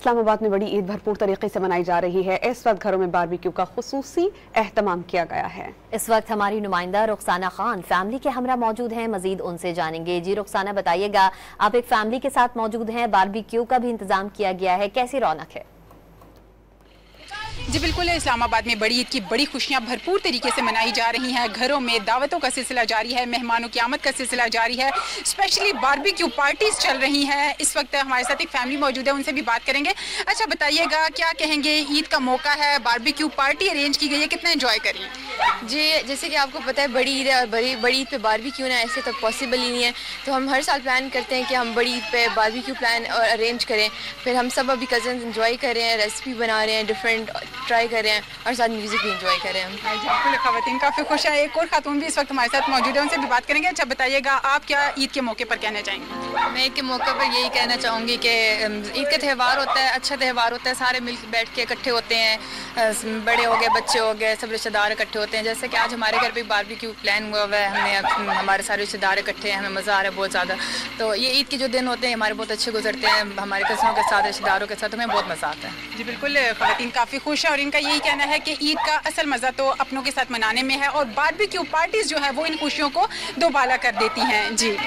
इस्लामाबाद में बड़ी ईद भरपूर तरीके से मनाई जा रही है। इस वक्त घरों में बारबेक्यू का खुसूसी एहतमाम किया गया है। इस वक्त हमारी नुमाइंदा रुखसाना खान फैमिली के हमरा मौजूद हैं, मजीद उनसे जानेंगे। जी रुखसाना, बताइएगा, आप एक फैमिली के साथ मौजूद हैं, बारबेक्यू का भी इंतजाम किया गया है, कैसी रौनक है? जी बिल्कुल, इस्लामाबाद में बड़ी ईद की बड़ी खुशियां भरपूर तरीके से मनाई जा रही हैं। घरों में दावतों का सिलसिला जारी है, मेहमानों की आमद का सिलसिला जारी है, स्पेशली बारबेक्यू पार्टीज चल रही हैं। इस वक्त हमारे साथ एक फैमिली मौजूद है, उनसे भी बात करेंगे। अच्छा बताइएगा, क्या कहेंगे, ईद का मौका है, बारबेक्यू पार्टी अरेंज की गई है, कितना एंजॉय करिए? जी जैसे कि आपको पता है बड़ी ईद है और बड़ी ईद पे बारबेक्यू ना ऐसे तो पॉसिबल ही नहीं है, तो हम हर साल प्लान करते हैं कि हम बड़ी ईद पे बारबेक्यू प्लान और अरेंज करें। फिर हम सब अभी कज़न एंजॉय कर रहे हैं, रेसिपी बना रहे हैं, डिफरेंट ट्राई कर रहे हैं और साथ म्यूजिक भी एंजॉय कर रहे हैं। बिल्कुल, ख़वातीन काफ़ी खुश है। एक और खातून भी इस वक्त हमारे साथ मौजूद है, उनसे भी बात करेंगे। अच्छा बताइएगा, आप क्या ईद के मौके पर कहना चाहेंगे? मैं ईद के मौके पर यही कहना चाहूँगी कि ईद का त्यौहार होता है, अच्छा त्यौहार होता है, सारे मिल बैठ के इकट्ठे होते हैं, बड़े हो गए, बच्चे हो गए, सब रिश्तेदार इकट्ठे होते हैं। जैसे कि आज हमारे घर पे बारबेक्यू प्लान हुआ हुआ है, हमारे सारे रिश्तेदार इकट्ठे हैं, हमें मज़ा आ रहा है बहुत ज़्यादा। तो ये ईद के जो दिन होते हैं हमारे बहुत अच्छे गुजरते हैं, हमारे कज़नों के साथ, रिश्तेदारों के साथ, हमें बहुत मज़ा आता है। जी बिल्कुल, ख़वातीन काफ़ी खुश है और इनका यही कहना है कि ईद का असल मज़ा तो अपनों के साथ मनाने में है और बारबेक्यू पार्टीज जो है वो इन खुशियों को दोबाला कर देती हैं। जी।